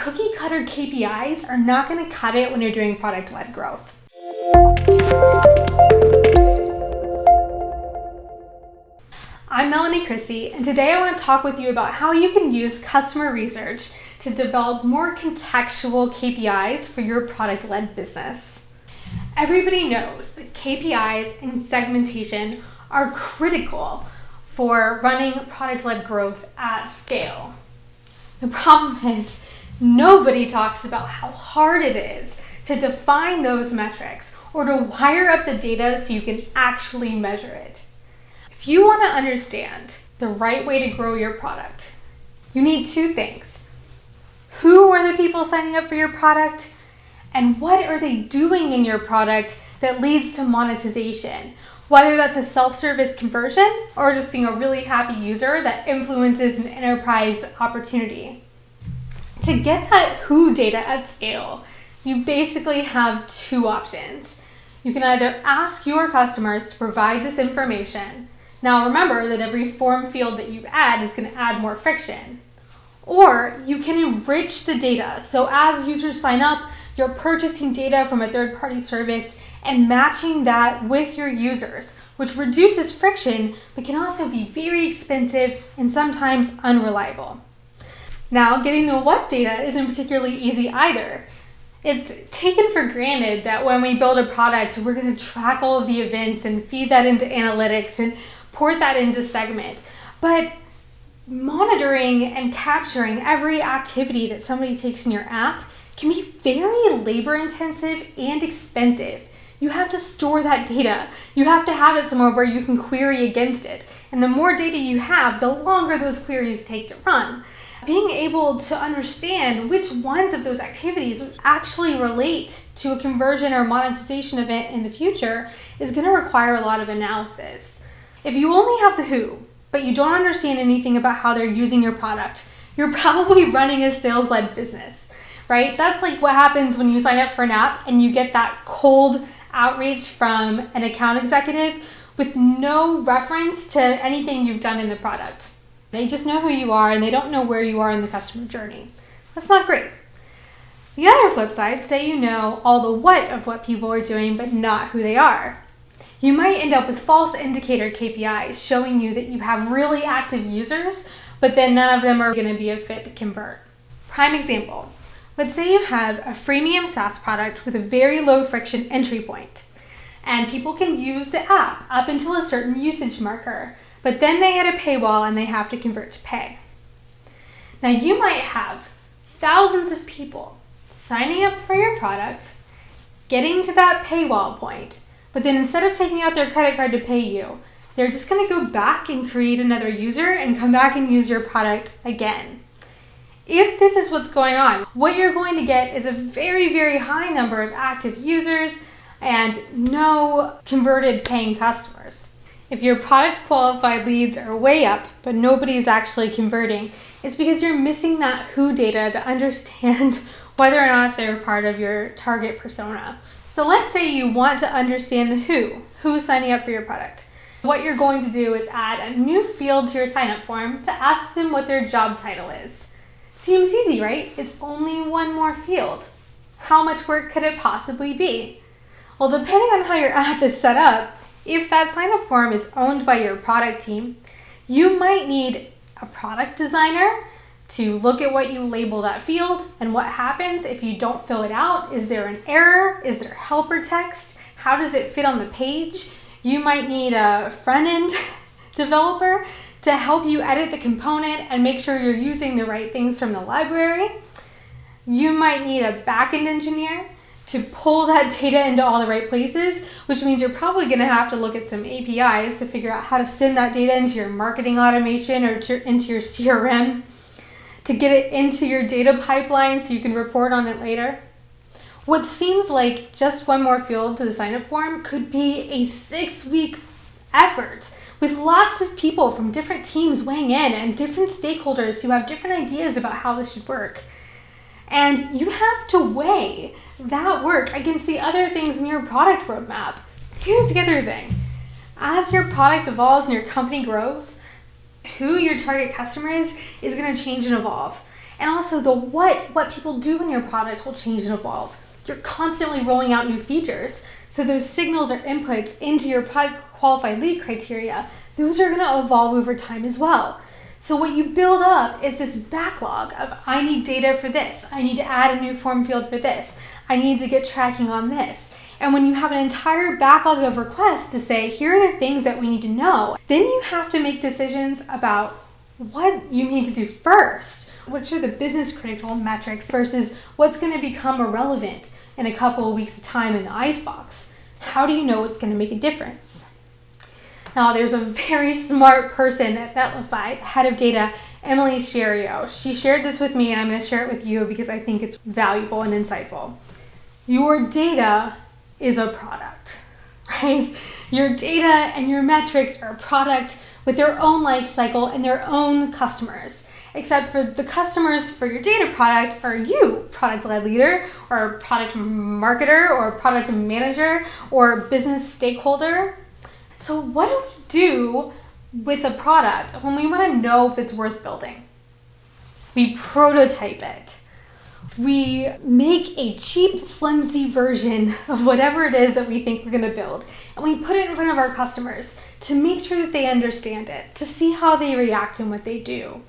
Cookie cutter KPIs are not going to cut it when you're doing product-led growth. I'm Melanie Crissy, and today I want to talk with you about how you can use customer research to develop more contextual KPIs for your product-led business. Everybody knows that KPIs and segmentation are critical for running product-led growth at scale. The problem is, nobody talks about how hard it is to define those metrics or to wire up the data so you can actually measure it. If you want to understand the right way to grow your product, you need two things. Who are the people signing up for your product? And what are they doing in your product that leads to monetization? Whether that's a self-service conversion or just being a really happy user that influences an enterprise opportunity. To get that who data at scale, you basically have two options. You can either ask your customers to provide this information. Now remember that every form field that you add is going to add more friction. Or you can enrich the data. So as users sign up, you're purchasing data from a third-party service and matching that with your users, which reduces friction, but can also be very expensive and sometimes unreliable. Now, getting the what data isn't particularly easy either. It's taken for granted that when we build a product, we're going to track all of the events and feed that into analytics and port that into Segment. But monitoring and capturing every activity that somebody takes in your app can be very labor intensive and expensive. You have to store that data. You have to have it somewhere where you can query against it. And the more data you have, the longer those queries take to run. Being able to understand which ones of those activities actually relate to a conversion or monetization event in the future is going to require a lot of analysis. If you only have the who, but you don't understand anything about how they're using your product, you're probably running a sales-led business, right? That's like what happens when you sign up for an app and you get that cold outreach from an account executive with no reference to anything you've done in the product. They just know who you are and they don't know where you are in the customer journey. That's not great. The other flip side, say you know all the what of what people are doing but not who they are. You might end up with false indicator KPIs showing you that you have really active users, but then none of them are going to be a fit to convert. Prime example, let's say you have a freemium SaaS product with a very low friction entry point, and people can use the app up until a certain usage marker. But then they hit a paywall and they have to convert to pay. Now you might have thousands of people signing up for your product, getting to that paywall point, but then instead of taking out their credit card to pay you, they're just going to go back and create another user and come back and use your product again. If this is what's going on, what you're going to get is a very, very high number of active users and no converted paying customers. If your product qualified leads are way up, but nobody's actually converting, it's because you're missing that who data to understand whether or not they're part of your target persona. So let's say you want to understand the who's signing up for your product. What you're going to do is add a new field to your sign-up form to ask them what their job title is. Seems easy, right? It's only one more field. How much work could it possibly be? Well, depending on how your app is set up, if that sign-up form is owned by your product team, you might need a product designer to look at what you label that field and what happens if you don't fill it out. Is there an error? Is there helper text? How does it fit on the page? You might need a front-end developer to help you edit the component and make sure you're using the right things from the library. You might need a back-end engineer to pull that data into all the right places, which means you're probably going to have to look at some APIs to figure out how to send that data into your marketing automation or into your CRM to get it into your data pipeline so you can report on it later. What seems like just one more field to the sign-up form could be a 6-week effort with lots of people from different teams weighing in and different stakeholders who have different ideas about how this should work. And you have to weigh that work against the other things in your product roadmap. Here's the other thing. As your product evolves and your company grows, who your target customer is going to change and evolve. And also the what people do in your product will change and evolve. You're constantly rolling out new features. So those signals or inputs into your product qualified lead criteria, those are going to evolve over time as well. So what you build up is this backlog of, I need data for this. I need to add a new form field for this. I need to get tracking on this. And when you have an entire backlog of requests to say, here are the things that we need to know, then you have to make decisions about what you need to do first. Which are the business critical metrics versus what's going to become irrelevant in a couple of weeks of time in the icebox. How do you know what's going to make a difference? Now, there's a very smart person at Netlify, head of data, Emily Sherrio. She shared this with me, and I'm going to share it with you because I think it's valuable and insightful. Your data is a product, right? Your data and your metrics are a product with their own life cycle and their own customers. Except for the customers for your data product are you, product-led leader, or product marketer, or product manager, or business stakeholder. So what do we do with a product when we want to know if it's worth building? We prototype it. We make a cheap, flimsy version of whatever it is that we think we're going to build, and we put it in front of our customers to make sure that they understand it, to see how they react and what they do.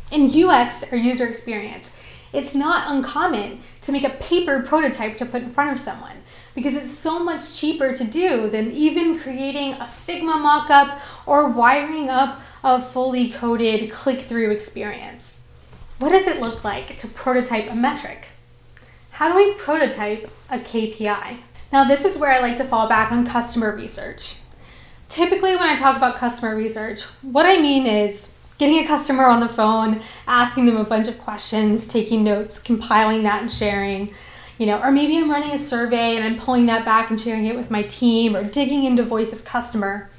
In UX, or user experience, it's not uncommon to make a paper prototype to put in front of someone because it's so much cheaper to do than even creating a Figma mockup or wiring up a fully coded click-through experience. What does it look like to prototype a metric? How do we prototype a KPI? Now, this is where I like to fall back on customer research. Typically, when I talk about customer research, what I mean is getting a customer on the phone, asking them a bunch of questions, taking notes, compiling that and sharing, or maybe I'm running a survey and I'm pulling that back and sharing it with my team, or digging into voice of customer.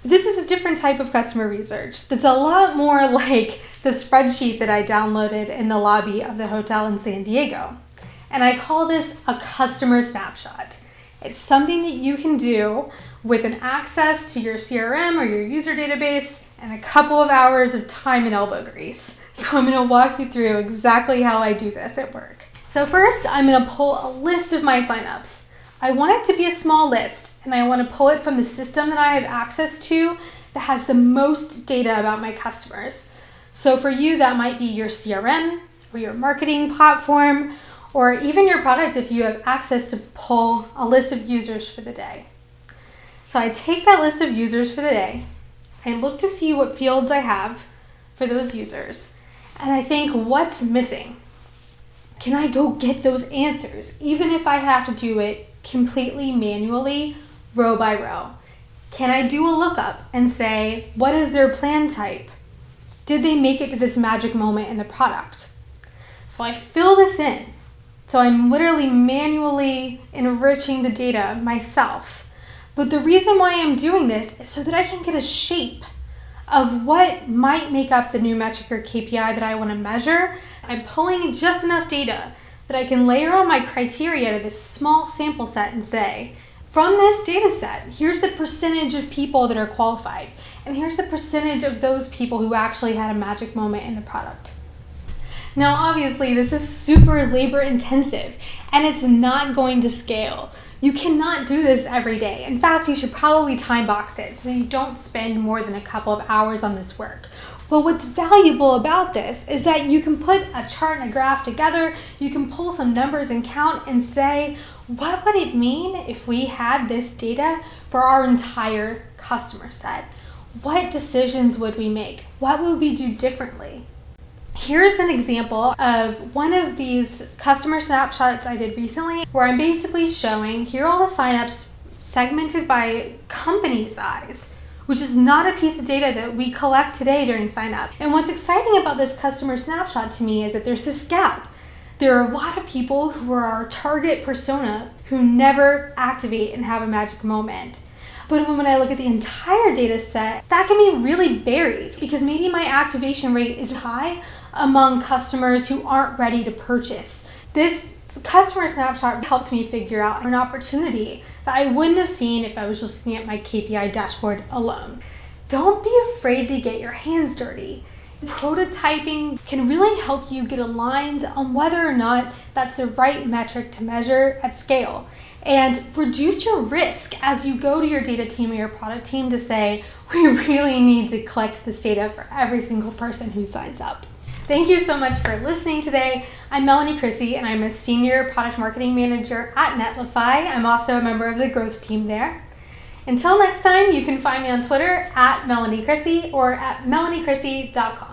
But this is a different type of customer research that's a lot more like the spreadsheet that I downloaded in the lobby of the hotel in San Diego. And I call this a customer snapshot. It's something that you can do with an access to your CRM or your user database and a couple of hours of time and elbow grease. So I'm going to walk you through exactly how I do this at work. So first, I'm going to pull a list of my signups. I want it to be a small list, and I want to pull it from the system that I have access to that has the most data about my customers. So for you, that might be your CRM or your marketing platform, or even your product if you have access to pull a list of users for the day. So I take that list of users for the day, I look to see what fields I have for those users, and I think, what's missing? Can I go get those answers, even if I have to do it completely manually, row by row? Can I do a lookup and say, what is their plan type? Did they make it to this magic moment in the product? So I fill this in. So I'm literally manually enriching the data myself. But the reason why I'm doing this is so that I can get a shape of what might make up the new metric or KPI that I want to measure. I'm pulling just enough data that I can layer on my criteria to this small sample set and say, from this data set, here's the percentage of people that are qualified, and here's the percentage of those people who actually had a magic moment in the product. Now, obviously, this is super labor intensive, and it's not going to scale. You cannot do this every day. In fact, you should probably time box it so you don't spend more than a couple of hours on this work. But what's valuable about this is that you can put a chart and a graph together, you can pull some numbers and count and say, what would it mean if we had this data for our entire customer set? What decisions would we make? What would we do differently? Here's an example of one of these customer snapshots I did recently, where I'm basically showing, here are all the signups segmented by company size, which is not a piece of data that we collect today during sign up. And what's exciting about this customer snapshot to me is that there's this gap. There are a lot of people who are our target persona who never activate and have a magic moment. But when I look at the entire data set, that can be really buried because maybe my activation rate is high among customers who aren't ready to purchase. This customer snapshot helped me figure out an opportunity that I wouldn't have seen if I was just looking at my KPI dashboard alone. Don't be afraid to get your hands dirty. Prototyping can really help you get aligned on whether or not that's the right metric to measure at scale, and reduce your risk as you go to your data team or your product team to say, we really need to collect this data for every single person who signs up. Thank you so much for listening today. I'm Melanie Crissy, and I'm a Senior Product Marketing Manager at Netlify. I'm also a member of the growth team there. Until next time, you can find me on Twitter at Melanie Crissy or at melaniecrissy.com.